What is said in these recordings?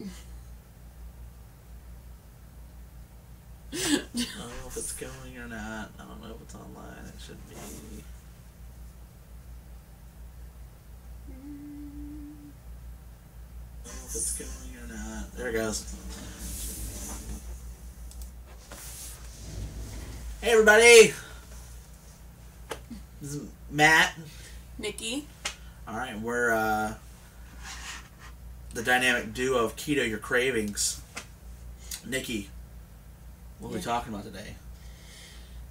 I don't know if it's going or not. I don't know if it's online. It should be. I don't know if it's going or not. There it goes. Hey everybody! This is Matt. Nikki. Alright, we're the dynamic duo of Keto Your Cravings. Nikki, what are we talking about today?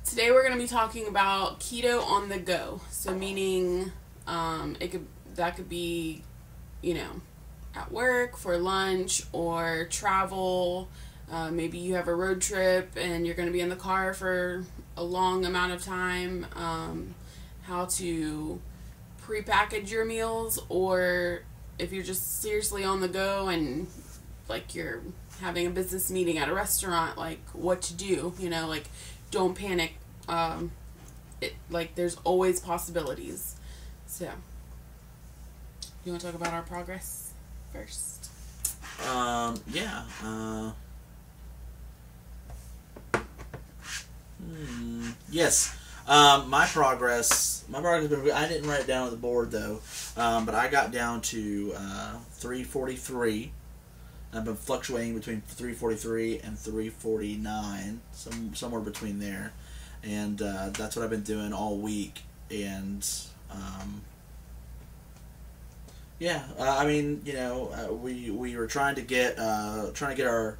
Today we're going to be talking about keto on the go. So meaning that could be, at work, for lunch, or travel. Maybe you have a road trip and you're going to be in the car for a long amount of time. How to prepackage your meals, or if you're just seriously on the go and like you're having a business meeting at a restaurant, like what to do, don't panic. There's always possibilities. So, you want to talk about our progress first? Yeah. Yes. My progress has been. I didn't write it down on the board though, but I got down to 343. I've been fluctuating between 343 and 349, somewhere between there, and that's what I've been doing all week. And we were trying to get our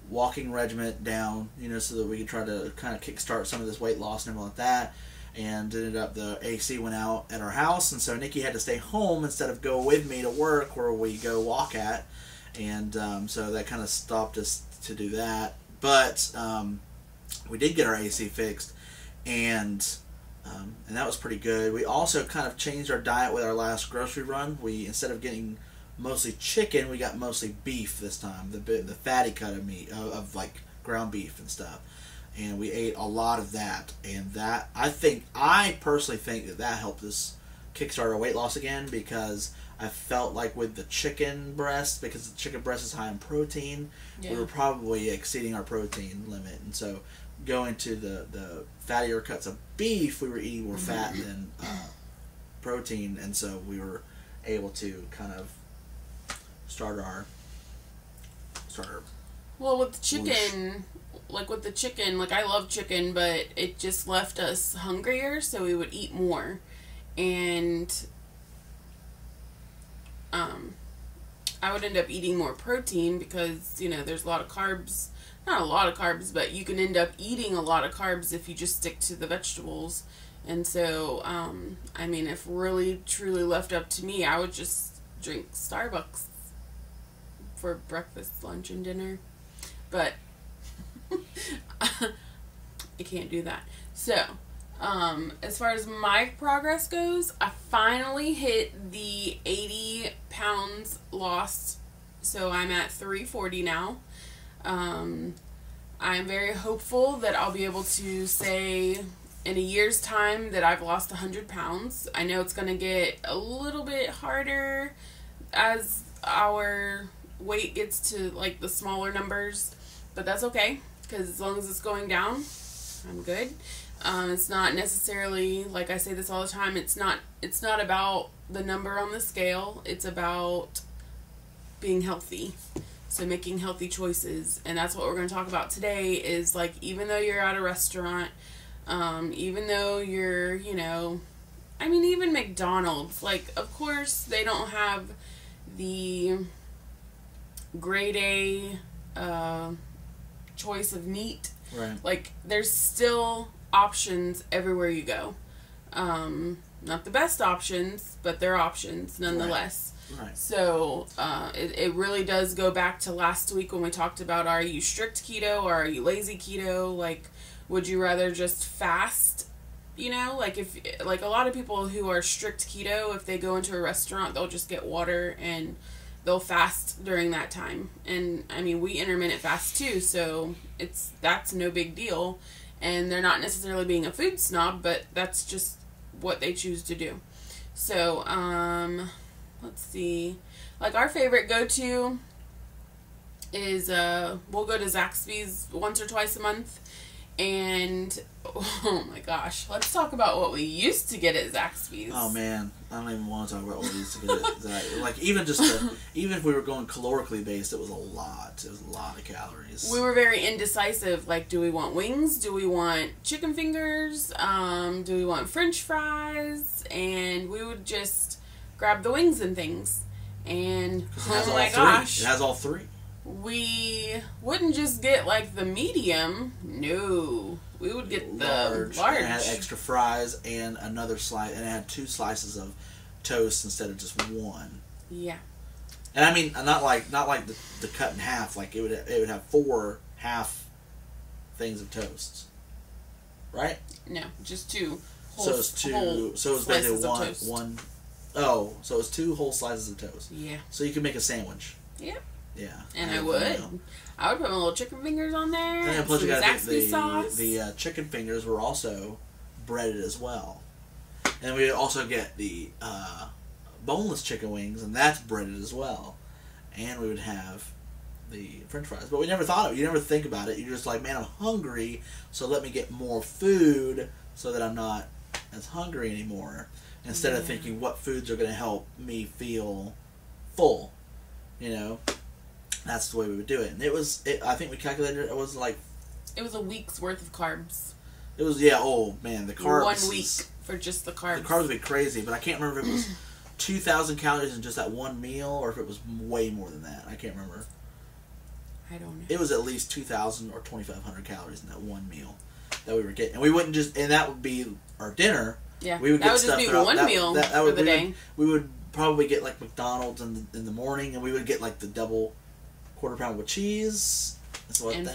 walking regimen down, so that we could try to kind of kickstart some of this weight loss and everything like that. And ended up the AC went out at our house, and so Nikki had to stay home instead of go with me to work where we go walk at. And so that kind of stopped us to do that. But we did get our AC fixed, and that was pretty good. We also kind of changed our diet with our last grocery run. We, instead of getting mostly chicken, we got mostly beef this time, the fatty cut of meat, of like ground beef and stuff. And we ate a lot of that, and that I personally think that helped us kickstart our weight loss again, because I felt like with the chicken breast, because the chicken breast is high in protein, we were probably exceeding our protein limit. And so going to the fattier cuts of beef, we were eating more fat than protein, and so we were able to kind of start our well, with the chicken, I love chicken, but it just left us hungrier, so we would eat more. And I would end up eating more protein because, there's a lot of carbs. Not a lot of carbs, but you can end up eating a lot of carbs if you just stick to the vegetables. And so, if really truly left up to me, I would just drink Starbucks for breakfast, lunch, and dinner. But I can't do that. So, as far as my progress goes, I finally hit the 80 pounds lost. So I'm at 340 now. I'm very hopeful that I'll be able to say in a year's time that I've lost 100 pounds. I know it's going to get a little bit harder as our weight gets to like the smaller numbers, but that's okay, because as long as it's going down, I'm good. It's not necessarily, like I say this all the time, it's not about the number on the scale. It's about being healthy. So making healthy choices. And that's what we're going to talk about today, is like, even though you're at a restaurant, even though you're, even McDonald's, like, of course they don't have the grade A choice of meat. Right. Like, there's still options everywhere you go. Not the best options, but they're options nonetheless. Right. So it really does go back to last week when we talked about, are you strict keto or are you lazy keto? Like, would you rather just fast? Like a lot of people who are strict keto, if they go into a restaurant, they'll just get water and they'll fast during that time. And we intermittent fast too, so that's no big deal. And they're not necessarily being a food snob, but that's just what they choose to do. So, let's see. Like, our favorite go-to is we'll go to Zaxby's once or twice a month. And, oh my gosh, let's talk about what we used to get at Zaxby's. Oh man, I don't even want to talk about what we used to get at Zaxby's. Like, even if we were going calorically based, it was a lot. It was a lot of calories. We were very indecisive. Like, do we want wings? Do we want chicken fingers? Do we want French fries? And we would just grab the wings and things. And, oh my gosh. It has all three. We wouldn't just get, like, the medium. No. We would get the large. And it had extra fries and another slice. And it had 2 slices of toast instead of just 1. Yeah. And I mean, not like the cut in half. Like, it would have 4 half things of toast. Right? No, just 2 whole, so it's 2. So it's basically one. Oh, so it's 2 whole slices of toast. Yeah. So you could make a sandwich. Yep. Yeah. And I would. I would put my little chicken fingers on there. And plus, you got Zaxby sauce. The chicken fingers were also breaded as well. And we would also get the boneless chicken wings, and that's breaded as well. And we would have the French fries. But we never thought of it. You never think about it. You're just like, man, I'm hungry, so let me get more food so that I'm not as hungry anymore. Instead of thinking what foods are going to help me feel full, you know. That's the way we would do it. And I think we calculated it was like... It was a week's worth of carbs. It was, yeah, oh man, the carbs... 1 week for just the carbs. The carbs would be crazy, but I can't remember if it was 2,000 calories in just that one meal, or if it was way more than that. I can't remember. I don't know. It was at least 2,000 or 2,500 calories in that one meal that we were getting. And we wouldn't just... And that would be our dinner. Yeah, we would that would just be one meal for the day. We would probably get like McDonald's in the morning, and we would get like the double quarter pound with cheese and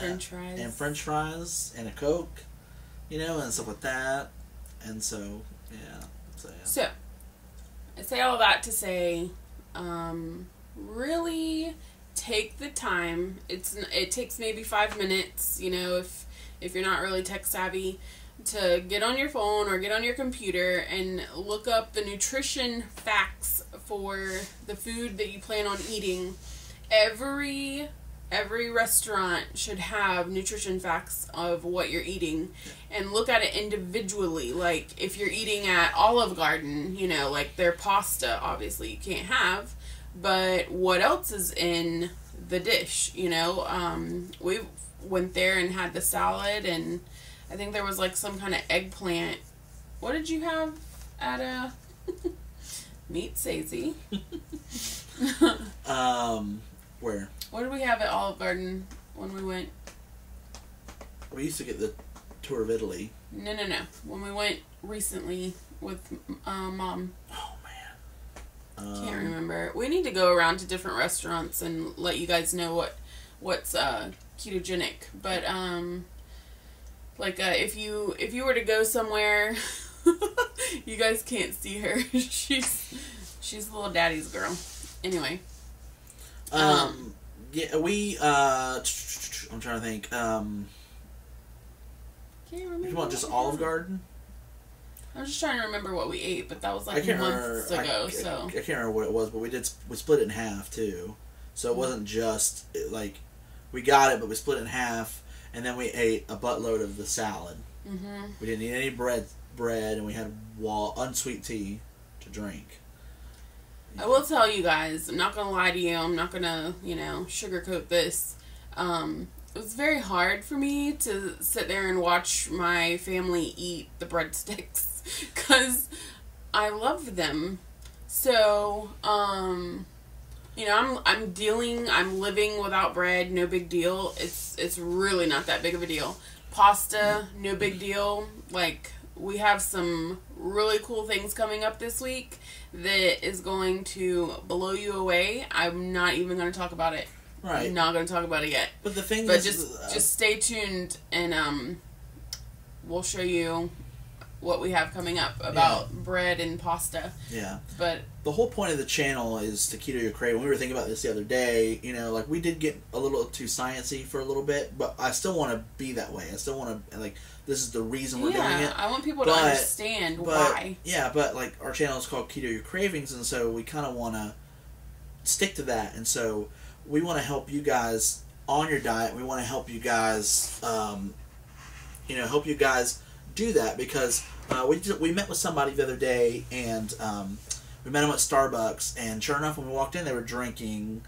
French fries and a Coke, you know, and stuff like that. And so so I say all that to say, really take the time. It takes maybe 5 minutes, you know, if you're not really tech savvy, to get on your phone or get on your computer and look up the nutrition facts for the food that you plan on eating. Every restaurant should have nutrition facts of what you're eating, and look at it individually. Like, if you're eating at Olive Garden, you know, like, their pasta obviously you can't have, but what else is in the dish, you know? We went there and had the salad, and I think there was like some kind of eggplant. What did you have at Meat Sazy? Where? What did we have at Olive Garden when we went? We used to get the tour of Italy. No. When we went recently with Mom. Oh man. Can't remember. We need to go around to different restaurants and let you guys know what's ketogenic. But like if you were to go somewhere, you guys can't see her. She's little daddy's girl. Anyway. Yeah, we I'm trying to think. Can't remember. You want just Olive Garden? I was just trying to remember what we ate, but that was like months ago. I can't remember what it was, but we split it in half too. So it wasn't just like we got it, but we split it in half, and then we ate a buttload of the salad. Mm-hmm. We didn't eat any bread, and we had unsweet tea to drink. I will tell you guys, I'm not going to lie to you. I'm not going to, sugarcoat this. It was very hard for me to sit there and watch my family eat the breadsticks because I love them. So, I'm living without bread, no big deal. It's really not that big of a deal. Pasta, no big deal. Like, we have some really cool things coming up this week that is going to blow you away. I'm not even going to talk about it. Right. I'm not going to talk about it yet. But the thing is... just stay tuned, and we'll show you what we have coming up about bread and pasta. Yeah. But the whole point of the channel is to keto your craving. We were thinking about this the other day. We did get a little too sciencey for a little bit, but I still want to be that way. I still want to, this is the reason we're doing it. Yeah, I want people to understand why. Yeah, but, our channel is called Keto Your Cravings, and so we kind of want to stick to that. And so we want to help you guys on your diet. We want to help you guys, help you guys do that, because we met with somebody the other day, and we met them at Starbucks, and sure enough, when we walked in, they were drinking.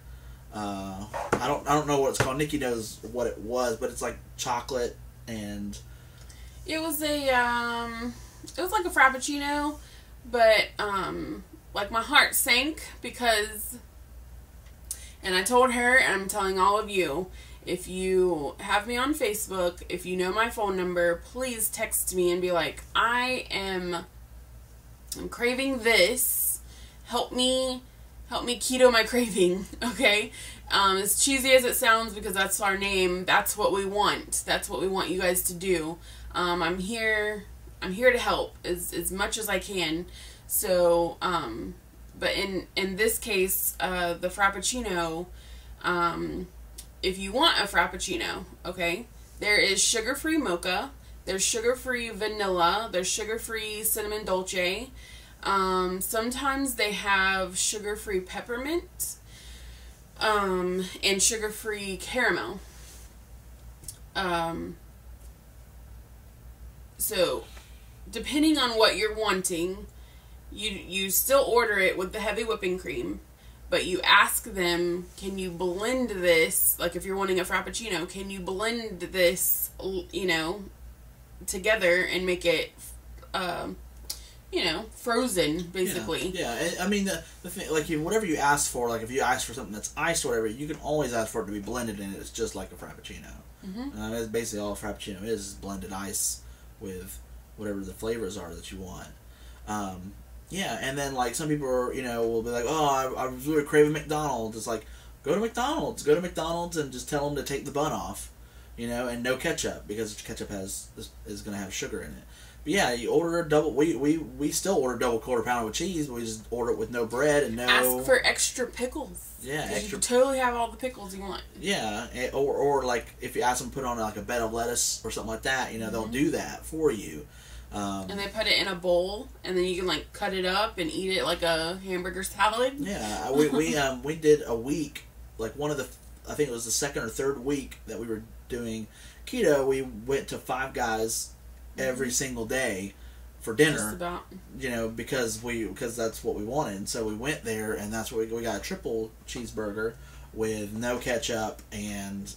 I don't know what it's called. Nikki knows what it was, but it's like chocolate and. It was like a Frappuccino, but like my heart sank because. And I told her, and I'm telling all of you, if you have me on Facebook, if you know my phone number, please text me and be like, I'm craving this. Help me keto my craving, okay? As cheesy as it sounds, because that's our name, that's what we want. That's what we want you guys to do. I'm here to help as much as I can. So, but in this case, the Frappuccino, if you want a Frappuccino, okay, there is sugar-free mocha, there's sugar-free vanilla, there's sugar-free cinnamon dolce, sometimes they have sugar-free peppermint, and sugar-free caramel. So, depending on what you're wanting, you still order it with the heavy whipping cream, but you ask them, can you blend this, like if you're wanting a Frappuccino, can you blend this, together and make it, frozen, basically. Yeah. I mean, the thing, like, whatever you ask for, like if you ask for something that's iced or whatever, you can always ask for it to be blended, and it's just like a Frappuccino. Mm-hmm. That's basically all a Frappuccino is blended ice with whatever the flavors are that you want. Yeah, and then, like, some people are, will be like, oh, I was really craving McDonald's. It's like, go to McDonald's and just tell them to take the bun off, and no ketchup, because ketchup is going to have sugar in it. But yeah, you order a double, we still order double quarter pounder with cheese, but we just order it with no bread and no... Ask for extra pickles. Yeah, extra... You can totally have all the pickles you want. Yeah, or like, if you ask them to put on, like, a bed of lettuce or something like that, they'll do that for you. And they put it in a bowl, and then you can, like, cut it up and eat it like a hamburger salad. Yeah, we did a week, like I think it was the second or third week that we were doing keto. We went to Five Guys every single day for dinner. Just about. Because that's what we wanted. And so we went there, and that's what we got a triple cheeseburger with no ketchup, and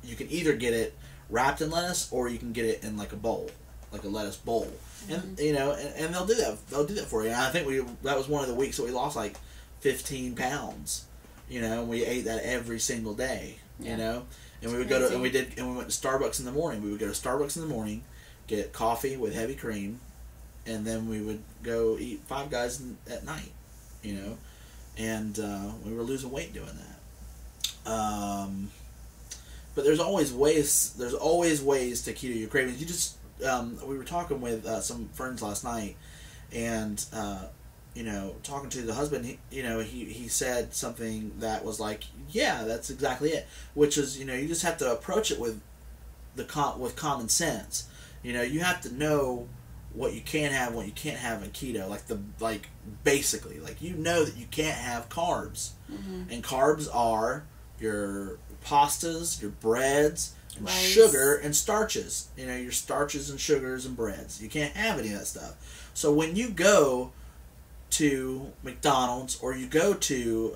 you can either get it wrapped in lettuce, or you can get it in like a bowl. Like a lettuce bowl, and and they'll do that. They'll do that for you. And I think that was one of the weeks that we lost like 15 pounds. And we ate that every single day. And we would go to we went to Starbucks in the morning. We would go to Starbucks in the morning, get coffee with heavy cream, and then we would go eat Five Guys at night. And we were losing weight doing that. But there's always ways. There's always ways to keto your cravings. You just we were talking with some friends last night, and talking to the husband, he said something that was like, yeah, that's exactly it. Which is, you just have to approach it with with common sense. You have to know what you can have, what you can't have in keto. Basically, that you can't have carbs, and carbs are your pastas, your breads. And rice. Sugar and starches. Your starches and sugars and breads. You can't have any of that stuff. So when you go to McDonald's, or you go to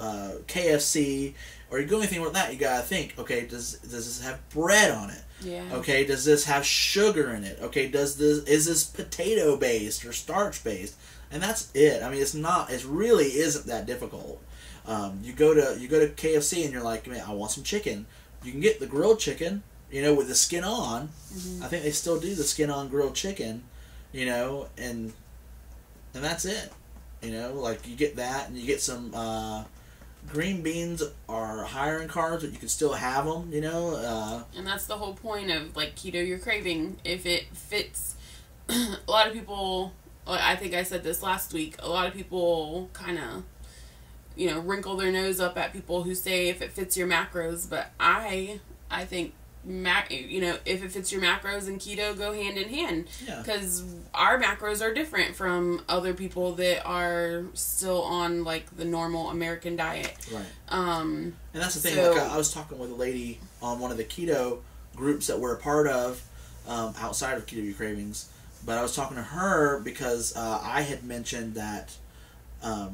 KFC, or you go anything like that, you gotta think, okay, does this have bread on it? Yeah. Okay, does this have sugar in it? Okay, is this potato based or starch based? And that's it. I mean, it really isn't that difficult. You go to KFC and you're like, man, I want some chicken. You can get the grilled chicken, with the skin on. Mm-hmm. I think they still do the skin on grilled chicken, and that's it. Like, you get that, and you get some green beans are higher in carbs, but you can still have them, And that's the whole point of, like, keto your craving. If it fits, a lot of people, I think I said this last week, a lot of people kind of, wrinkle their nose up at people who say if it fits your macros, but I think if it fits your macros and keto go hand in hand. Yeah. Because our macros are different from other people that are still on like the normal American diet. Right. And that's the thing. So, like I was talking with a lady on one of the keto groups that we're a part of, outside of Keto Cravings, but I was talking to her because I had mentioned that. But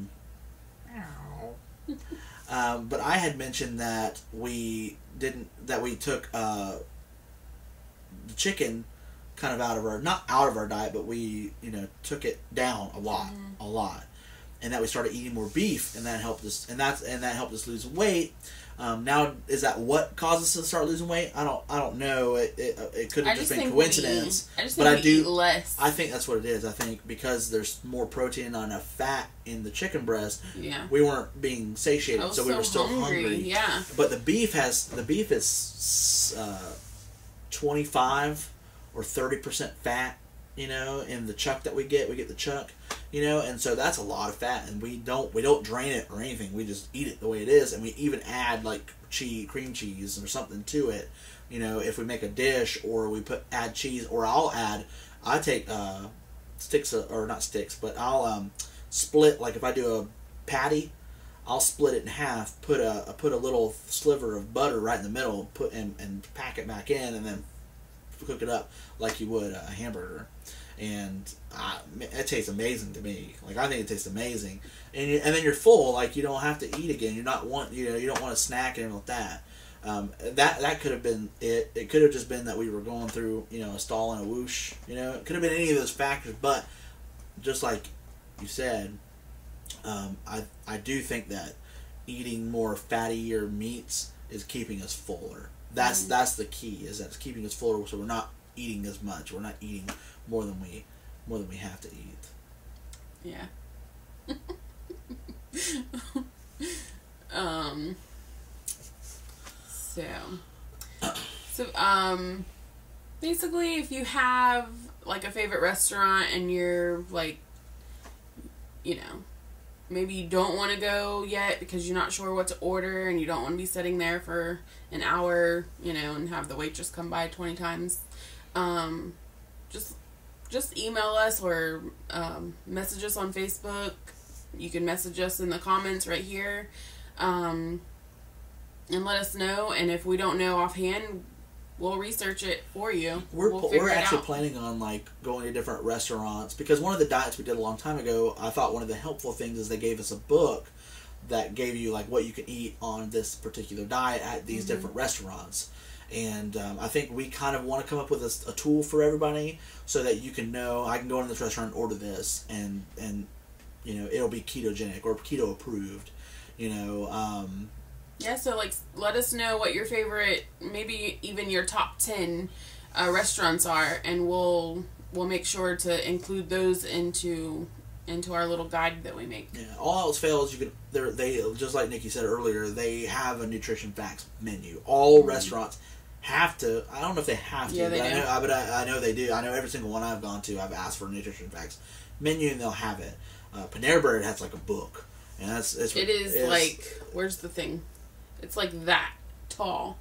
I had mentioned that we took the chicken kind of not out of our diet, but we took it down a lot, and that we started eating more beef, and that helped us, and that helped us lose weight. Now, is that what caused us to start losing weight? I don't know. It could have just been coincidence. I do eat less. I think that's what it is. I think because there's more protein and not enough fat in the chicken breast, yeah, we weren't being satiated, so we were still hungry. Yeah. But the beef is 25 or 30% fat. In the chuck that we get the chuck. And so that's a lot of fat, and we don't drain it or anything. We just eat it the way it is, and we even add like cream cheese or something to it. If we make a dish or we add cheese, or I take sticks or not sticks, but I'll split, like if I do a patty, I'll split it in half, put a little sliver of butter right in the middle, and pack it back in, and then cook it up like you would a hamburger. And it tastes amazing to me. Like, I think it tastes amazing, and then you're full. Like, you don't have to eat again. You don't want a snack and like that. That could have been it. It could have just been that we were going through a stall and a whoosh. It could have been any of those factors. But just like you said, I do think that eating more fattier meats is keeping us fuller. That's the key. Is that it's keeping us fuller, so we're not eating as much. We're not eating more than we have to eat. Yeah. Basically, if you have like a favorite restaurant and you're like, maybe you don't want to go yet because you're not sure what to order, and you don't want to be sitting there for an hour, and have the waitress come by 20 times. Just email us or message us on Facebook. You can message us in the comments right here, and let us know. And if we don't know offhand, we'll research it for you. We're actually planning on like going to different restaurants, because one of the diets we did a long time ago, I thought one of the helpful things is they gave us a book that gave you like what you can eat on this particular diet at these different restaurants. And I think we kind of want to come up with a tool for everybody so that you can know, I can go into this restaurant and order this, and it'll be ketogenic or keto approved. Yeah, so like let us know what your favorite, maybe even your top 10 restaurants are, and we'll make sure to include those into our little guide that we make. Yeah, all else fails, they just like Nikki said earlier, they have a nutrition facts menu. All restaurants have to. I don't know if they have to, but I know they do. I know every single one I've gone to, I've asked for a nutrition facts menu, and they'll have it. Panera Bread has like a book, and it is like, where's the thing? It's like that tall.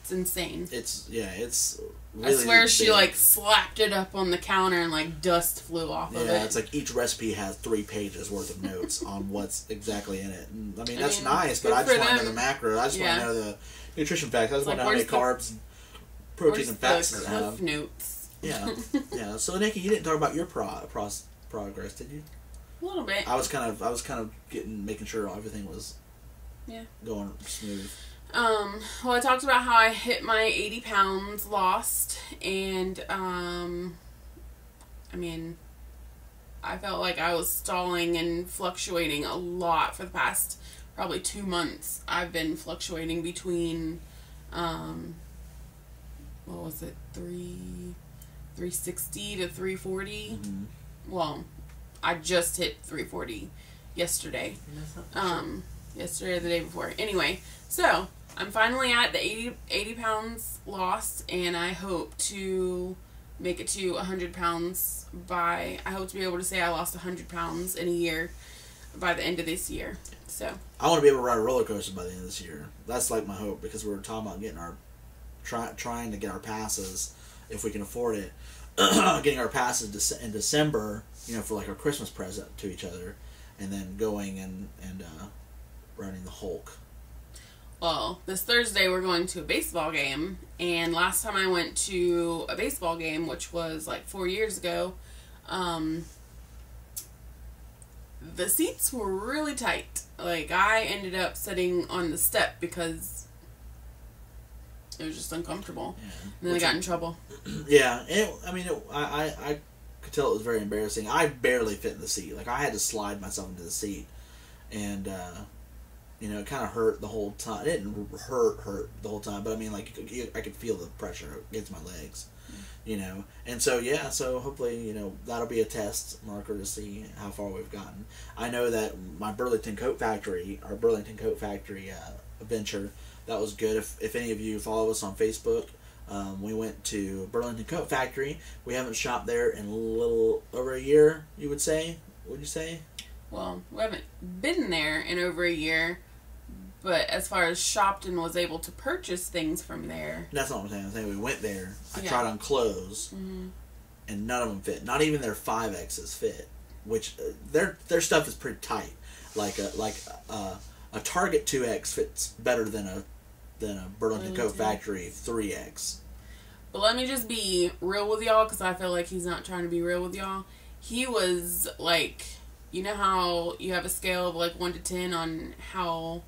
It's insane. It's really, I swear big. She like slapped it up on the counter and like dust flew off of it. Yeah, it's like each recipe has 3 pages worth of notes on what's exactly in it. And, that's nice, but I just want to know the macro. I just want to know the nutrition facts. I just want to know how many carbs, protein, and fats it have. Notes. Yeah, yeah. So Nikki, you didn't talk about your progress, did you? A little bit. I was kind of making sure everything was going smooth. Well, I talked about how I hit my 80 pounds lost, and I felt like I was stalling and fluctuating a lot for the past probably 2 months. I've been fluctuating between, 360 to 340. Mm-hmm. Well, I just hit 340 yesterday. Yesterday or the day before. Anyway, so I'm finally at the 80 pounds lost, and I hope to make it to 100 pounds I hope to be able to say I lost 100 pounds in a year by the end of this year. So I want to be able to ride a roller coaster by the end of this year. That's like my hope, because we were talking about getting our trying to get our passes if we can afford it. Getting our passes in December, for like our Christmas present to each other, and then going and running the Hulk. Well, this Thursday we're going to a baseball game, and last time I went to a baseball game, which was like 4 years ago, the seats were really tight. Like, I ended up sitting on the step because it was just uncomfortable. Yeah. And then I got in trouble. Yeah, I could tell it was very embarrassing. I barely fit in the seat. Like, I had to slide myself into the seat, and it kind of hurt the whole time. It didn't hurt the whole time, but I mean, like, I could feel the pressure against my legs, And so hopefully, that'll be a test marker to see how far we've gotten. I know that our Burlington Coat Factory venture, that was good. If any of you follow us on Facebook, we went to Burlington Coat Factory. We haven't shopped there in a little over a year, you would say? Would you say? Well, we haven't been there in over a year, but as far as shopped and was able to purchase things from there. That's not what I'm saying. I'm saying we went there. I tried on clothes, and none of them fit. Not even their 5Xs fit, which their stuff is pretty tight. Like a Target 2X fits better than a Burlington Coat Factory 3X. But let me just be real with y'all, because I feel like he's not trying to be real with y'all. He was like, you know how you have a scale of like 1 to 10 on how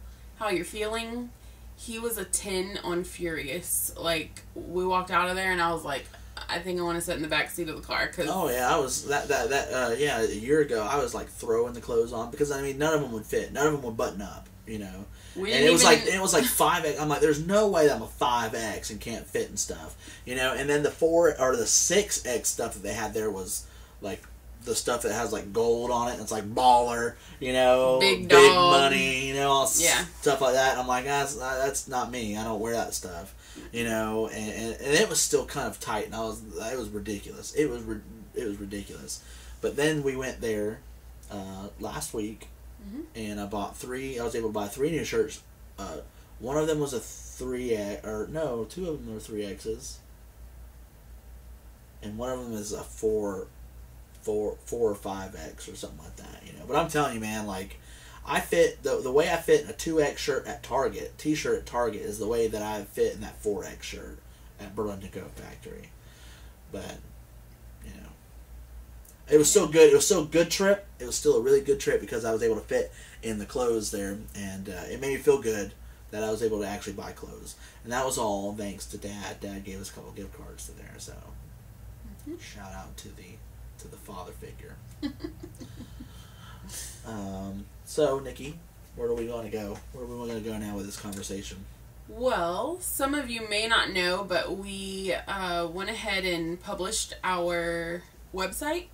you're feeling? He was a 10 on furious. Like, we walked out of there and I was like, I think I want to sit in the back seat of the car. Oh yeah, I was a year ago I was like throwing the clothes on because none of them would fit. None of them would button up, And it was like 5X. I'm like, there's no way that I'm a 5X and can't fit and stuff, And then the 4 or the 6X stuff that they had there was like the stuff that has like gold on it, and it's like baller, big money, all yeah. stuff like that. I'm like, that's not me. I don't wear that stuff, and it was still kind of tight, and it was ridiculous. It was ridiculous. But then we went there last week, and I was able to buy 3 new shirts. One of them was a 3X, or no, 2 of them were 3Xs, and one of them is a 4 or 5X or something like that, But I'm telling you, man, like, I fit the way I fit in a 2X shirt at Target, T-shirt at Target, is the way that I fit in that 4X shirt at Burlington Coat Factory. But it was still good. It was still a good trip. It was still a really good trip because I was able to fit in the clothes there, and it made me feel good that I was able to actually buy clothes. And that was all thanks to Dad. Dad gave us a couple gift cards to there, so shout out to the father figure. So, Nikki, where are we going to go? Where are we going to go now with this conversation? Well, some of you may not know, but we went ahead and published our website.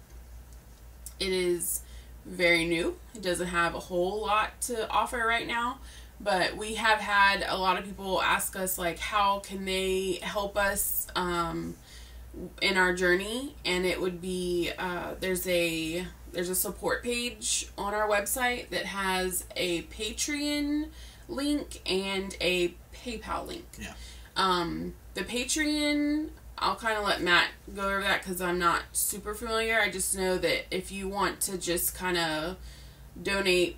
It is very new. It doesn't have a whole lot to offer right now, but we have had a lot of people ask us, like, how can they help us in our journey, and it would be there's a support page on our website that has a Patreon link and a PayPal link. Yeah. The Patreon, I'll kind of let Matt go over that because I'm not super familiar. I just know that if you want to just kind of donate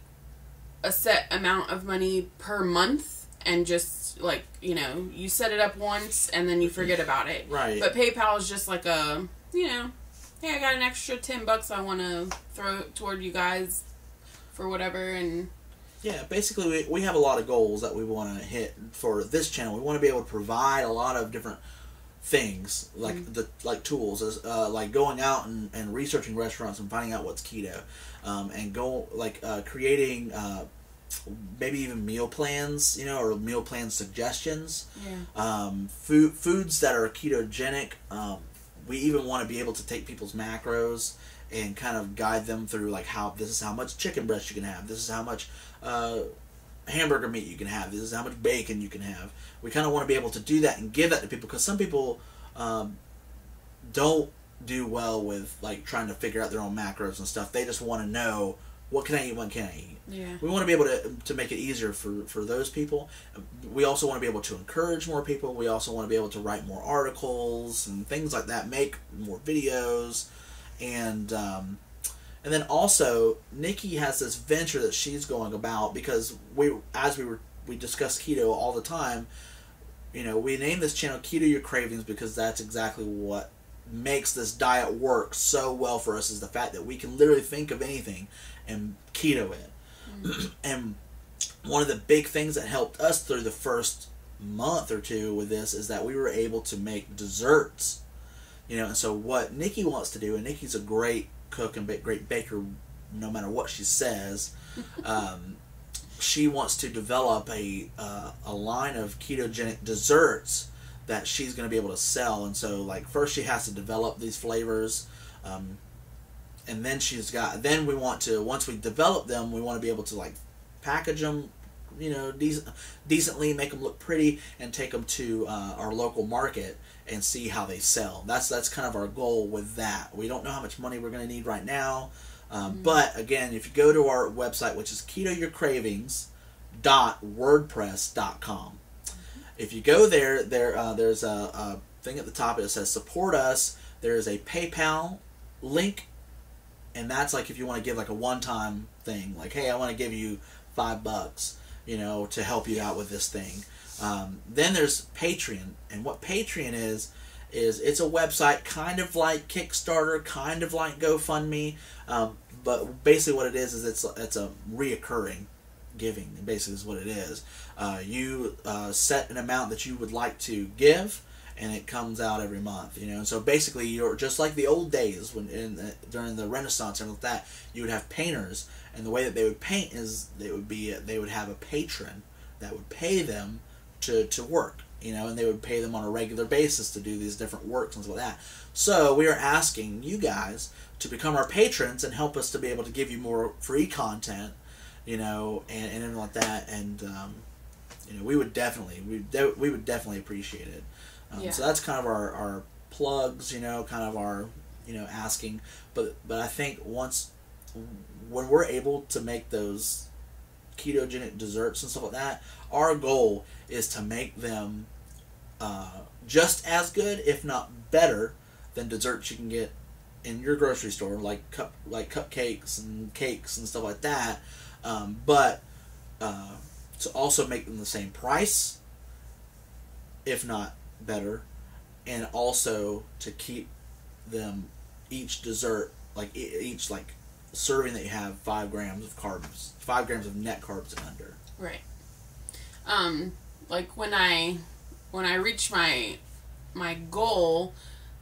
a set amount of money per month, and just, like, you set it up once and then you forget about it. Right. But PayPal is just like a, hey, I got an extra $10 I want to throw toward you guys for whatever. And yeah, basically we have a lot of goals that we want to hit for this channel. We want to be able to provide a lot of different things, like like tools, like going out and researching restaurants and finding out what's keto, and creating maybe even meal plans, or meal plan suggestions. Yeah. Foods that are ketogenic. We even want to be able to take people's macros and kind of guide them through, like, this is how much chicken breast you can have. This is how much hamburger meat you can have. This is how much bacon you can have. We kind of want to be able to do that and give that to people, because some people don't do well with, like, trying to figure out their own macros and stuff. They just want to know what can I eat, what can't I eat. Yeah. We want to be able to make it easier for those people. We also want to be able to encourage more people. We also want to be able to write more articles and things like that, make more videos, and then also Nikki has this venture that she's going about, because we discuss keto all the time. You know, we named this channel Keto Your Cravings because that's exactly what makes this diet work so well for us, is the fact that we can literally think of anything and keto it. And one of the big things that helped us through the first month or two with this is that we were able to make desserts. You know, and so what Nikki wants to do, and Nikki's a great cook and great baker no matter what she says, she wants to develop a line of ketogenic desserts that she's going to be able to sell. And so, like, first she has to develop these flavors, and then we want to, once we develop them, we want to be able to, like, package them, you know, decently, make them look pretty, and take them to our local market and see how they sell. That's kind of our goal with that. We don't know how much money we're going to need right now, but again, if you go to our website, which is ketoyourcravings.wordpress.com, if you go there, there's a thing at the top that says support us. There's a PayPal link, and that's like if you want to give like a one-time thing, like, hey, I want to give you $5, you know, to help you out with this thing. Then there's Patreon, and what Patreon is it's a website kind of like Kickstarter, kind of like GoFundMe, but basically what it is it's a reoccurring giving, basically is what it is. You set an amount that you would like to give, and it comes out every month, you know. And so basically, you're just like the old days when during the Renaissance and like that, you would have painters, and the way that they would paint is they would have a patron that would pay them to work, you know, and they would pay them on a regular basis to do these different works and stuff like that. So we are asking you guys to become our patrons and help us to be able to give you more free content, you know, and everything like that. And you know, we would definitely appreciate it. Yeah. So that's kind of our plugs, you know, kind of our, you know, asking. But I think when we're able to make those ketogenic desserts and stuff like that, our goal is to make them just as good, if not better, than desserts you can get in your grocery store, like cupcakes and cakes and stuff like that. But to also make them the same price, if not better, and also to keep them, each dessert, like each like serving that you have, 5 grams of carbs, 5 grams of net carbs and under. Right. Like when I reach my goal,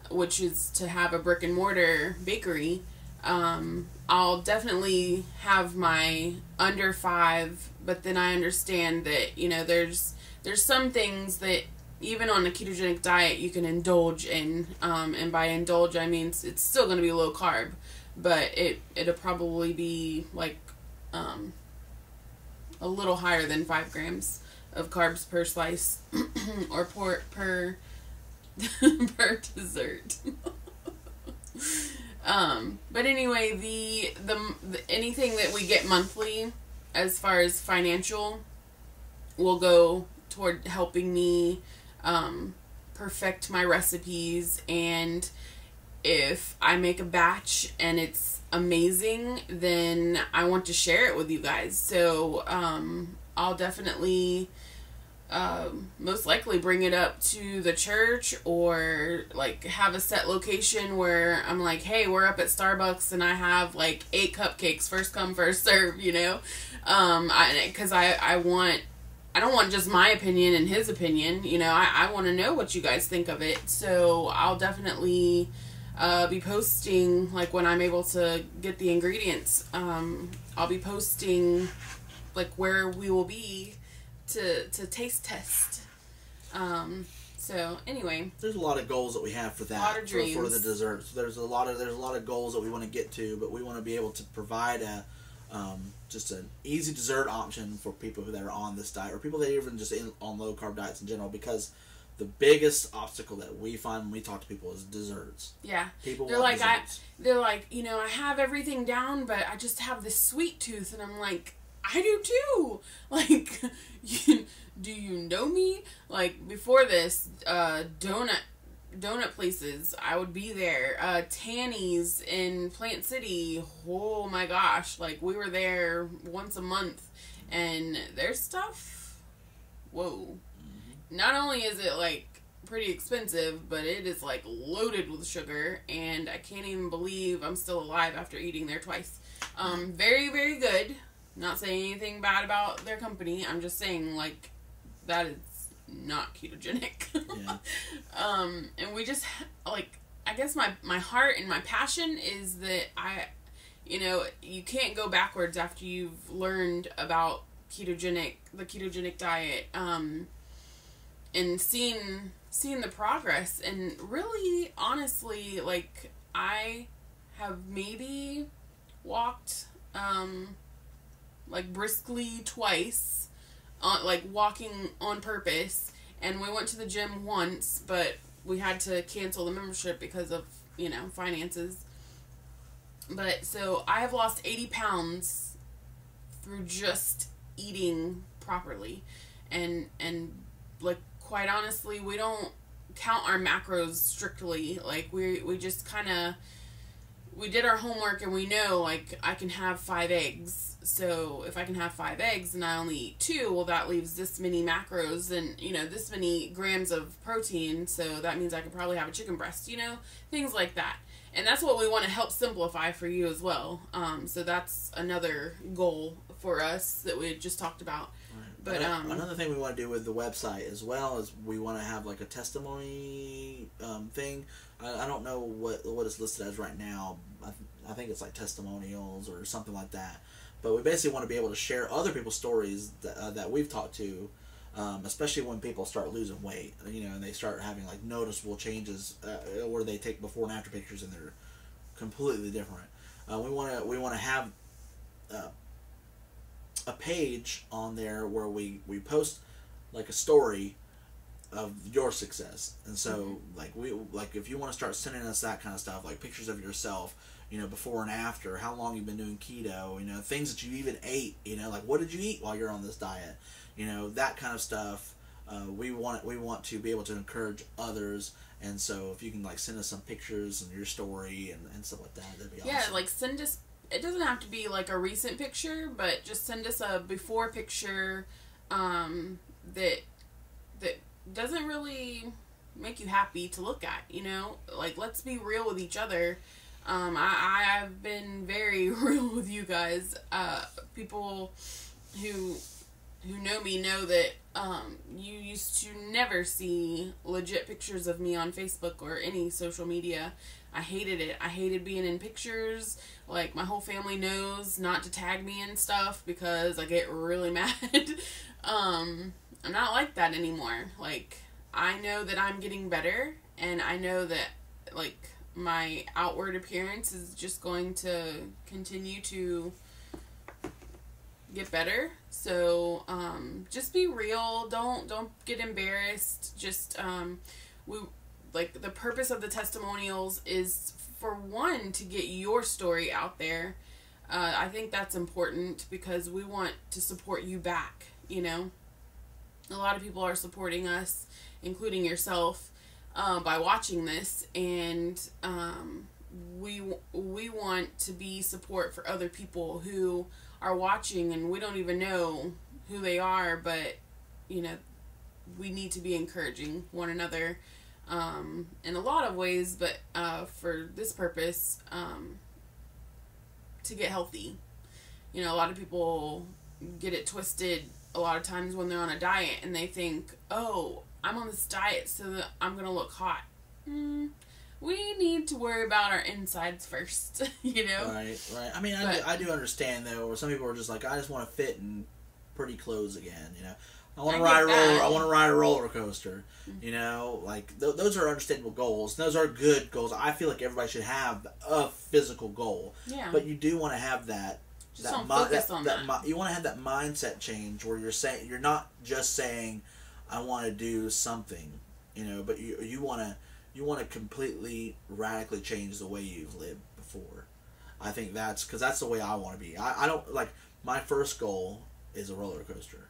which is to have a brick and mortar bakery, I'll definitely have my under 5, but then I understand that, you know, there's some things that even on a ketogenic diet you can indulge in, and by indulge I mean it's still going to be low carb, but it'll probably be like a little higher than 5 grams of carbs per slice or per dessert. But anyway, the anything that we get monthly as far as financial will go toward helping me perfect my recipes, and if I make a batch and it's amazing, then I want to share it with you guys. So I'll definitely most likely bring it up to the church, or like have a set location where I'm like, hey, we're up at Starbucks and I have like 8 cupcakes, first come first serve, you know, because I don't want just my opinion and his opinion, you know, I want to know what you guys think of it. So I'll definitely be posting, like when I'm able to get the ingredients, I'll be posting like where we will be to taste test. So anyway, there's a lot of goals that we have for that, a lot of dreams. For the desserts. There's a lot of goals that we want to get to, but we want to be able to provide just an easy dessert option for people that are on this diet, or people that are even just on low carb diets in general, because the biggest obstacle that we find when we talk to people is desserts. Yeah. People they're want like, desserts. they're like, I have everything down, but I just have this sweet tooth. And I'm like, I do too. Like, do you know me? Like, before this, donut places, I would be there. Tanny's in Plant City, oh my gosh. Like, we were there once a month. And their stuff, whoa. Not only is it, like, pretty expensive, but it is, like, loaded with sugar, and I can't even believe I'm still alive after eating there twice. Very, very good. Not saying anything bad about their company. I'm just saying, like, that is not ketogenic. Yeah. And we just, like, I guess my heart and my passion is that you can't go backwards after you've learned about the ketogenic diet, and seeing the progress. And really, honestly, like, I have maybe walked, like, briskly twice, like, walking on purpose, and we went to the gym once, but we had to cancel the membership because of, finances. But, so, I have lost 80 pounds through just eating properly. And like, quite honestly, we don't count our macros strictly. Like, we just kind of, we did our homework, and we know, like, I can have 5 eggs. So if I can have 5 eggs and I only eat 2, well, that leaves this many macros and, this many grams of protein. So that means I could probably have a chicken breast, things like that. And that's what we want to help simplify for you as well. So that's another goal for us that we just talked about. Right. But another thing we want to do with the website as well is we want to have, like, a testimony thing. I don't know what it's listed as right now. I think it's like testimonials or something like that. But we basically want to be able to share other people's stories that we've talked to, especially when people start losing weight, and they start having, like, noticeable changes where they take before and after pictures and they're completely different. We want to have a page on there where we post, like, a story of your success. And so, like, if you want to start sending us that kind of stuff, like pictures of yourself, before and after, how long you've been doing keto, things that you even ate, like, what did you eat while you're on this diet, that kind of stuff. We want to be able to encourage others. And so if you can, like, send us some pictures and your story and stuff like that'd be awesome. Yeah, like, send us, it doesn't have to be, like, a recent picture, but just send us a before picture that doesn't really make you happy to look at, Like, let's be real with each other. I've been very real with you guys. People who know me know that you used to never see legit pictures of me on Facebook or any social media. I hated it. I hated being in pictures. Like, my whole family knows not to tag me and stuff because I get really mad. I'm not like that anymore. Like, I know that I'm getting better, and I know that, like, my outward appearance is just going to continue to get better. So, just be real. Don't get embarrassed. Just, the purpose of the testimonials is, for one, to get your story out there. I think that's important because we want to support you back, A lot of people are supporting us, including yourself, by watching this, and we want to be support for other people who are watching, and we don't even know who they are, but we need to be encouraging one another in a lot of ways, but for this purpose, to get healthy. A lot of people get it twisted a lot of times when they're on a diet, and they think, oh, I'm on this diet so that I'm going to look hot. We need to worry about our insides first, Right. I mean, I do understand, though, where some people are just like, I just want to fit in pretty clothes again, I want to ride a roller coaster, like, those are understandable goals. Those are good goals. I feel like everybody should have a physical goal. Yeah. But you do want to have that. Just don't focus on that. You want to have that mindset change where you're not just saying, I want to do something. you know, but you want to completely radically change the way you've lived before. I think because that's the way I want to be. I don't like my first goal is a roller coaster.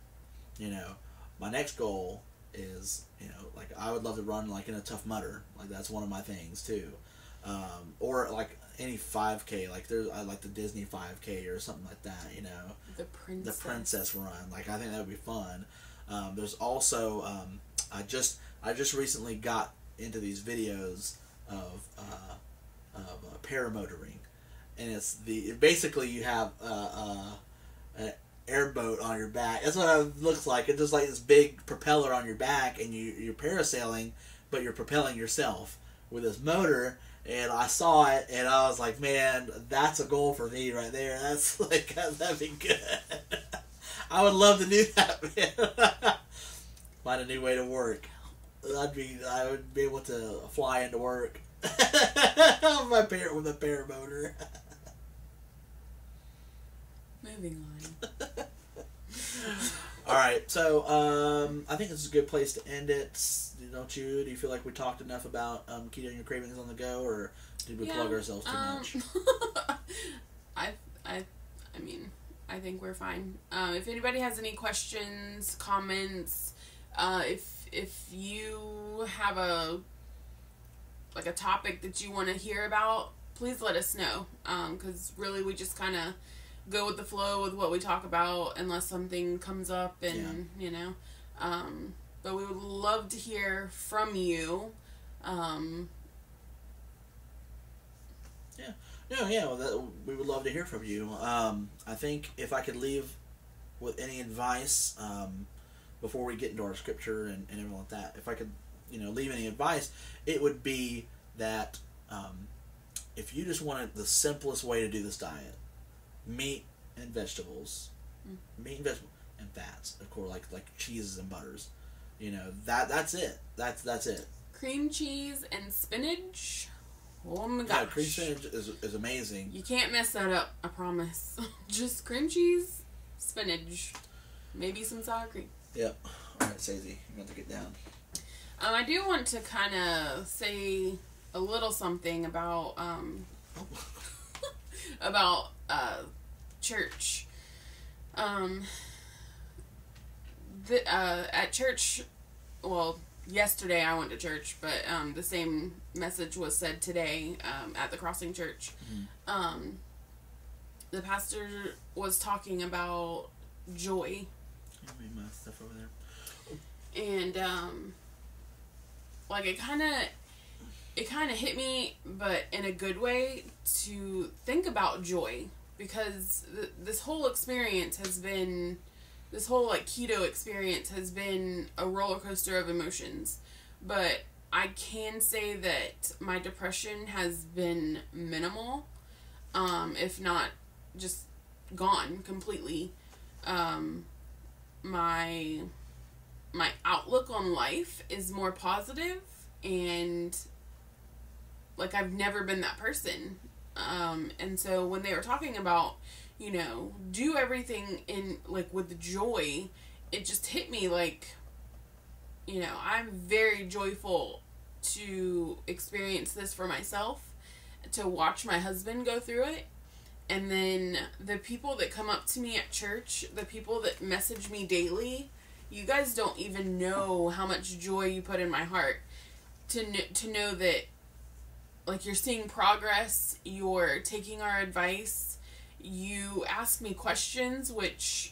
You know, my next goal is, you know, like I would love to run like in a Tough Mudder. Like that's one of my things too. Or like any 5K, like I like the Disney 5K or something like that, you know. The princess run. Like I think that would be fun. There's also I just recently got into these videos of paramotoring, and it's basically you have an airboat on your back. That's what it looks like. It's just like this big propeller on your back, and you're parasailing, but you're propelling yourself with this motor. And I saw it, and I was like, man, that's a goal for me right there. That's like, that'd be good. I would love to do that, man. Find a new way to work. I would be able to fly into work with a paramotor. Moving on. All right, so I think this is a good place to end it. Don't you? Do you feel like we talked enough about keto and your cravings on the go, or did we plug ourselves too much? I mean, I think we're fine. If anybody has any questions, comments, if you have a topic that you want to hear about, please let us know. Because really, we just kind of go with the flow with what we talk about, unless something comes up, and you know. But we would love to hear from you. We would love to hear from you. I think if I could leave with any advice before we get into our scripture and everything like that, if I could, leave any advice, it would be that if you just wanted the simplest way to do this diet, meat and vegetables, and fats, of course, like cheeses and butters. That's it. That's it. Cream cheese and spinach. Oh my gosh. Yeah, cream spinach is amazing. You can't mess that up, I promise. Just cream cheese, spinach, maybe some sour cream. Yep. All right, Sazy, you got to get down. I do want to kind of say a little something about about church. At church, well, yesterday I went to church, but the same message was said today at the Crossing Church. Mm-hmm. The pastor was talking about joy. Let me move my stuff over there. And it kind of hit me, but in a good way, to think about joy, because this whole experience has been. This whole keto experience has been a roller coaster of emotions, but I can say that my depression has been minimal, if not just gone completely. My outlook on life is more positive, and I've never been that person. And so when they were talking about, do everything in with joy, it just hit me I'm very joyful to experience this for myself, to watch my husband go through it, and then the people that come up to me at church, the people that message me daily, you guys don't even know how much joy you put in my heart to know that you're seeing progress, you're taking our advice. You ask me questions, which,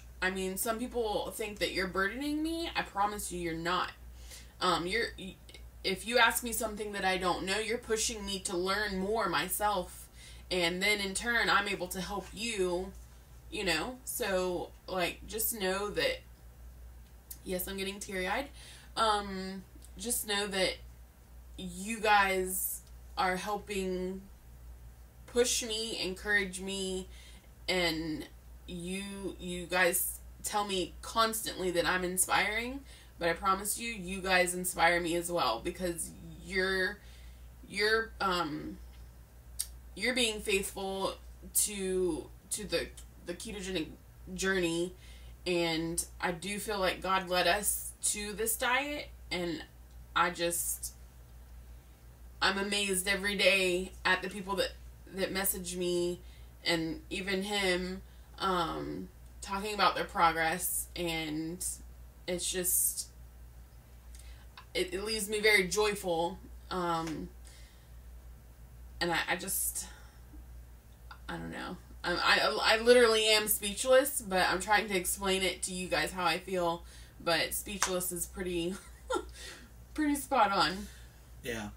some people think that you're burdening me. I promise you, you're not. If you ask me something that I don't know, you're pushing me to learn more myself. And then in turn, I'm able to help you, So, just know that, yes, I'm getting teary-eyed. Just know that you guys are helping push me, encourage me, and you guys tell me constantly that I'm inspiring, but I promise you, you guys inspire me as well, because you're being faithful to the ketogenic journey, and I do feel like God led us to this diet, and I just, I'm amazed every day at the people that message me, and even him, talking about their progress, and it's just, it leaves me very joyful, and I just, I don't know. I literally am speechless, but I'm trying to explain it to you guys how I feel, but speechless is pretty pretty spot on. Yeah.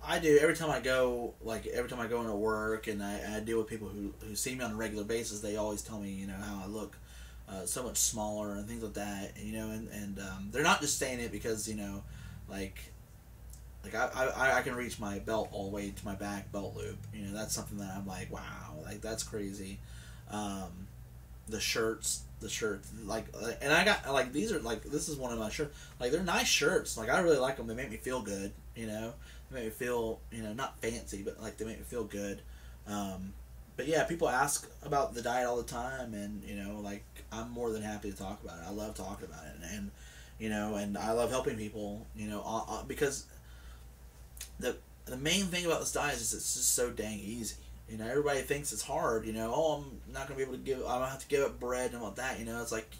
I do. Every time I go into work and I deal with people who see me on a regular basis, they always tell me, how I look so much smaller and things like that, and they're not just saying it because, like I can reach my belt all the way to my back belt loop. That's something that I'm like, wow, like that's crazy. The shirts, and I got these are this is one of my shirts. They're nice shirts. I really like them. They make me feel good. They make me feel not fancy, but they make me feel good. But yeah, people ask about the diet all the time, and I'm more than happy to talk about it. I love talking about it, and and I love helping people. Because the main thing about this diet is it's just so dang easy. Everybody thinks it's hard. Oh, I'm not gonna be able to give. I'm gonna have to give up bread and all that. It's like,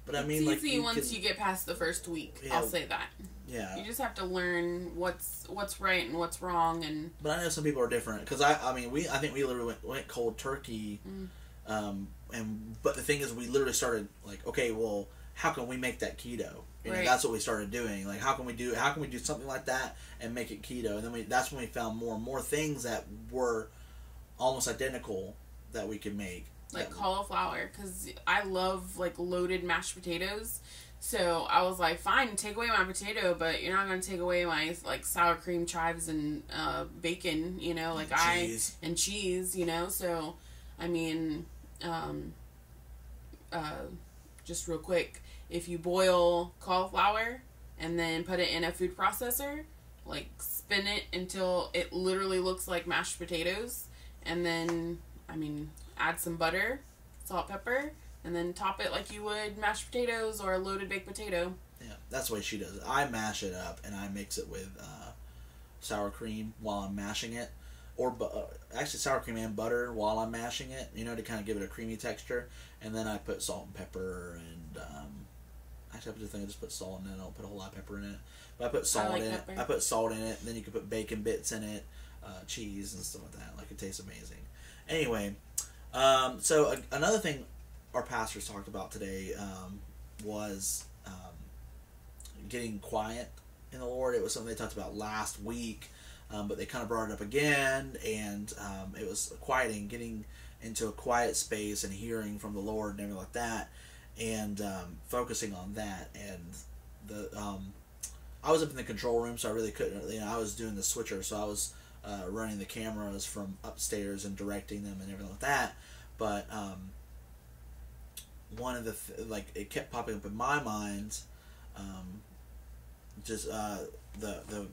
but I mean, it's easy once you get past the first week. Yeah, I'll say that. Yeah. You just have to learn what's right and what's wrong, and. But I know some people are different, because I think we literally went cold turkey, but the thing is, we literally started okay, well, how can we make that keto? Right. That's what we started doing. How can we do something like that and make it keto? And then that's when we found more and more things that were almost identical that we could make. Cauliflower, because I love loaded mashed potatoes. So I was like, fine, take away my potato, but you're not going to take away my sour cream, chives, and bacon, cheese. And cheese, So, I mean, just real quick, if you boil cauliflower and then put it in a food processor, spin it until it literally looks like mashed potatoes, and then, add some butter, salt, pepper, and then top it like you would mashed potatoes or a loaded baked potato. Yeah, that's the way she does it. I mash it up and I mix it with sour cream while I'm mashing it, or actually sour cream and butter while I'm mashing it, to kind of give it a creamy texture. And then I put salt and pepper, and actually I just put salt in it. I don't put a whole lot of pepper in it, but I put salt in it. I put salt in it, and then you can put bacon bits in it, cheese and stuff like that. It tastes amazing. Anyway, so another thing our pastors talked about today was getting quiet in the Lord. It was something they talked about last week, but they kind of brought it up again, and it was quieting, getting into a quiet space and hearing from the Lord and everything like that, and focusing on that. And I was up in the control room, so I really couldn't. I was doing the switcher, so I was running the cameras from upstairs and directing them and everything like that. But one of the it kept popping up in my mind, the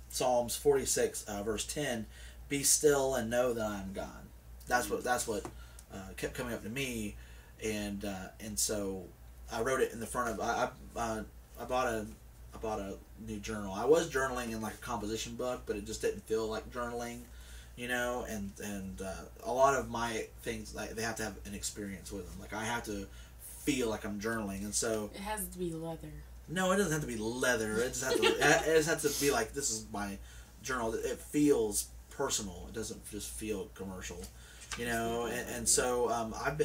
Psalms 46 verse 10, "Be still and know that I am God." That's what kept coming up to me, and so I wrote it in the front of. I bought a new journal. I was journaling in a composition book, but it just didn't feel like journaling, and a lot of my things they have to have an experience with them. I have to feel like I'm journaling, and so it has to be leather. No, it doesn't have to be leather. It just has to be this is my journal. It feels personal. It doesn't just feel commercial, And so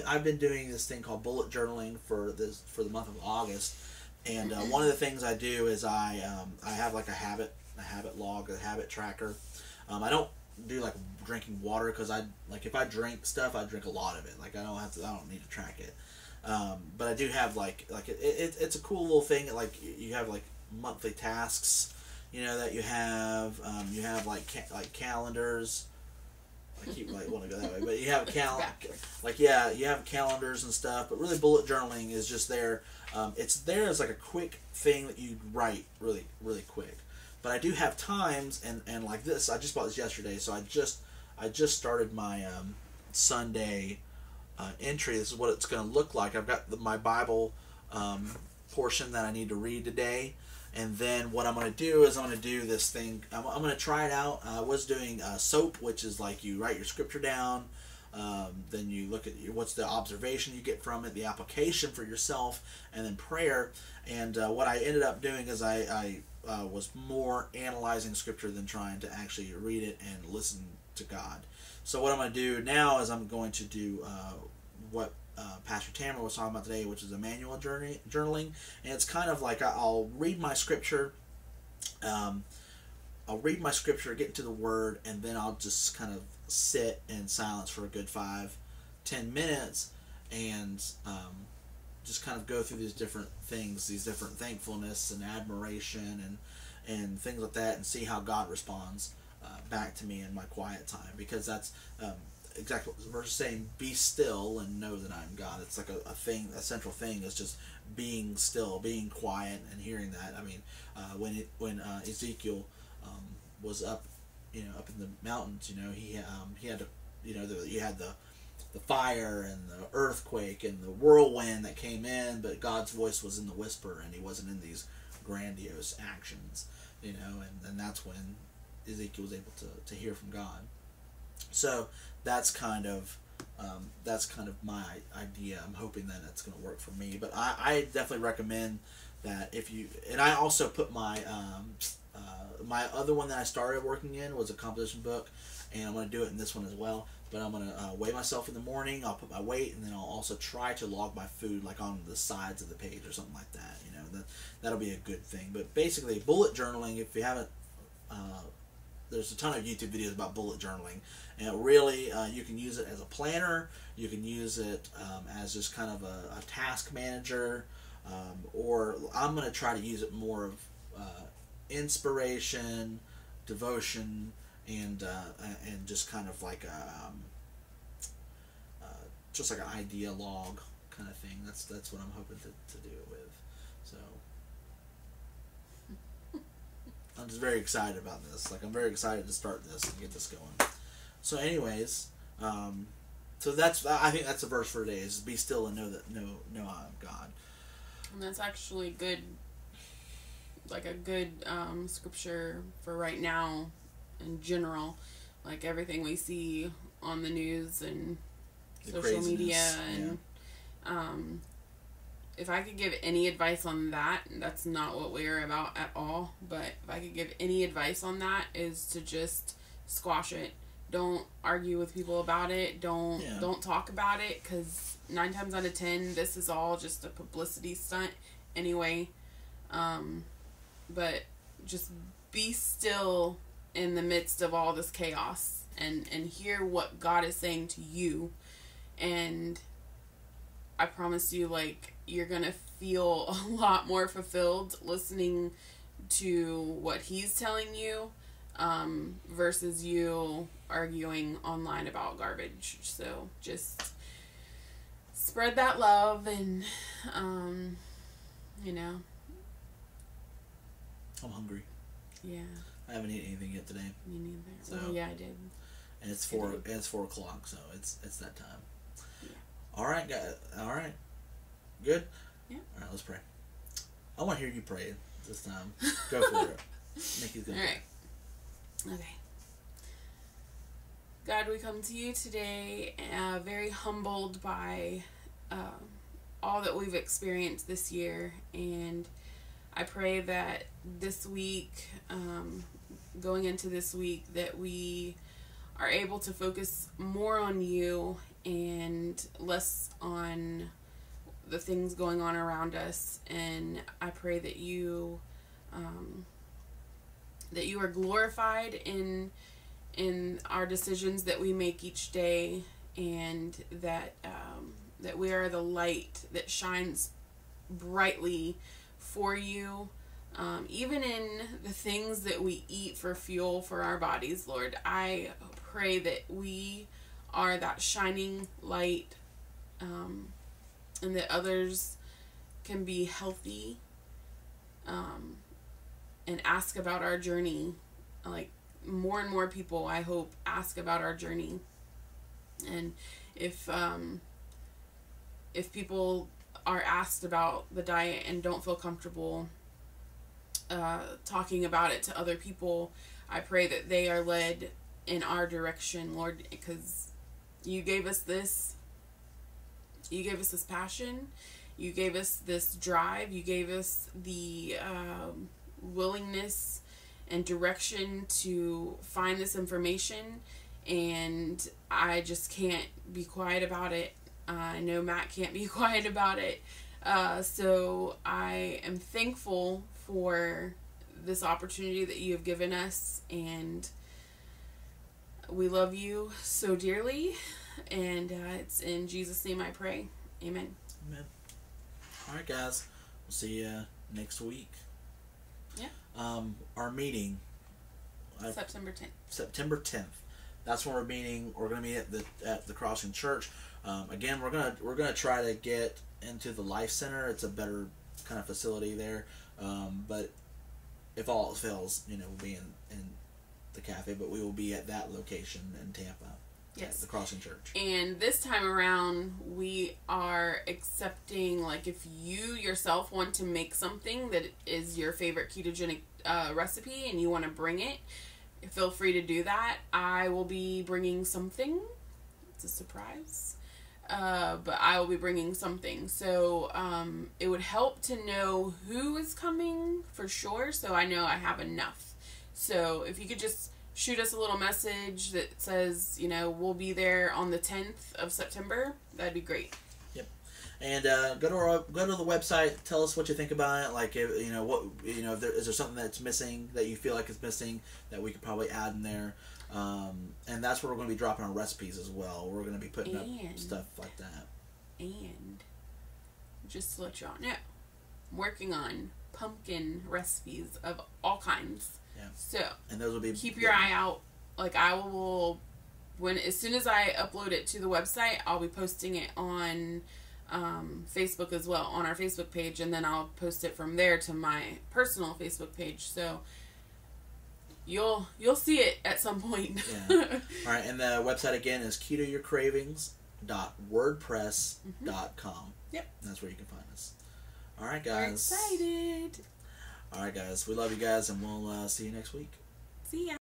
I've been doing this thing called bullet journaling for the month of August, and one of the things I do is I have a habit log, a habit tracker. I don't do drinking water, because if I drink stuff, I drink a lot of it. I don't need to track it. But I do have it's a cool little thing. You have monthly tasks, that you have. You have calendars. I keep want to go that way, but you have you have calendars and stuff. But really, bullet journaling is just there. It's there as a quick thing that you write really, really quick. But I do have times, and like this, I just bought this yesterday, so I just started my Sunday entry. This is what it's going to look like. I've got my Bible portion that I need to read today, And then what I'm going to do is I'm going to do this thing. I'm going to try it out. I was doing SOAP, which is like you write your scripture down. Then you look at what's the observation you get from it, the application for yourself, and then prayer. And what I ended up doing is I was more analyzing scripture than trying to actually read it and listen to God. So what I'm going to do now is I'm going to do what Pastor Tamara was talking about today, which is a manual journaling. And it's kind of like I'll read my scripture. I'll read my scripture, get into the Word, and then I'll just kind of sit in silence for a good 5-10 minutes and just kind of go through these different things, these different thankfulness and admiration and things like that, and see how God responds back to me in my quiet time. Because that's exactly what the verse is saying, be still and know that I'm God. It's like a thing, a central thing is just being still, being quiet and hearing that. I mean, when Ezekiel was up, up in the mountains, he had to, you had the fire and the earthquake and the whirlwind that came in, but God's voice was in the whisper, and he wasn't in these grandiose actions, and that's when Ezekiel was able to hear from God. So that's kind of my idea. I'm hoping that it's going to work for me, but I definitely recommend that and I also put my my other one that I started working in was a composition book, and I'm going to do it in this one as well. But I'm going to weigh myself in the morning. I'll put my weight, and then I'll also try to log my food like on the sides of the page or something like that. That'll be a good thing. But basically, bullet journaling, if you haven't, there's a ton of YouTube videos about bullet journaling, and it really you can use it as a planner. You can use it as just kind of a task manager, or I'm going to try to use it more of inspiration, devotion, and just kind of like just like an idea log kind of thing. That's what I'm hoping to do it with. So I'm just very excited about this. Like, I'm very excited to start this and get this going. So anyways, so I think that's the verse for today, is be still and know I'm God. And that's actually good, like a good scripture for right now in general. Like everything we see on the news and social media, and if I could give any advice on that, that's not what we're about at all, but if I could give any advice on that, is to just squash it. Don't argue with people about it. Don't talk about it, because 9 times out of 10 this is all just a publicity stunt anyway. But just be still in the midst of all this chaos and hear what God is saying to you. And I promise you, like, you're gonna feel a lot more fulfilled listening to what he's telling you, versus you arguing online about garbage. So just spread that love, and I'm hungry. Yeah. I haven't eaten anything yet today. Me neither. So, well, yeah, I did. And it's 4 o'clock, so it's that time. Yeah. All right, guys. All right. Good? Yeah. All right, let's pray. I want to hear you pray this time. Go for it. Nikki's going to pray. All right. Okay. God, we come to you today very humbled by all that we've experienced this year. And I pray that this week, going into this week, that we are able to focus more on you and less on the things going on around us. And I pray that you are glorified in our decisions that we make each day, and that we are the light that shines brightly for you, even in the things that we eat for fuel for our bodies. Lord, I pray that we are that shining light, and that others can be healthy, and ask about our journey. Like, more and more people, I hope, ask about our journey. And if people are asked about the diet and don't feel comfortable talking about it to other people. I pray that they are led in our direction, Lord, because you gave us this. You gave us this passion. You gave us this drive. You gave us the willingness and direction to find this information. And I just can't be quiet about it. I know Matt can't be quiet about it. So I am thankful for this opportunity that you have given us. And we love you so dearly. And it's in Jesus' name I pray. Amen. Amen. All right, guys. We'll see you next week. Yeah. Our meeting. September 10th. September 10th. That's when we're meeting. We're going to meet at the Crossing Church. Again, we're gonna try to get into the Life Center. It's a better kind of facility there. But if all else fails, we'll be in the cafe. But we will be at that location in Tampa. Yes. The Crossing Church. And this time around, we are accepting, like, if you yourself want to make something that is your favorite ketogenic recipe and you want to bring it, feel free to do that. I will be bringing something. It's a surprise. But I will be bringing something. So it would help to know who is coming for sure, so I know I have enough. So if you could just shoot us a little message that says, we'll be there on the 10th of September, that'd be great. Yep. And go to the website. Tell us what you think about it. Like, if is there something that's missing that you feel like is missing that we could probably add in there. And that's where we're going to be dropping our recipes as well. We're going to be putting up stuff like that. And just to let y'all know, I'm working on pumpkin recipes of all kinds. Yeah. So and those will be keep your eye out. Like, I will, as soon as I upload it to the website, I'll be posting it on Facebook as well, on our Facebook page, and then I'll post it from there to my personal Facebook page. So you'll see it at some point. Yeah. All right, and the website again is ketoyourcravings.wordpress.com. Yep. That's where you can find us. All right, guys. We're excited. All right, guys. We love you guys, and we'll see you next week. See ya.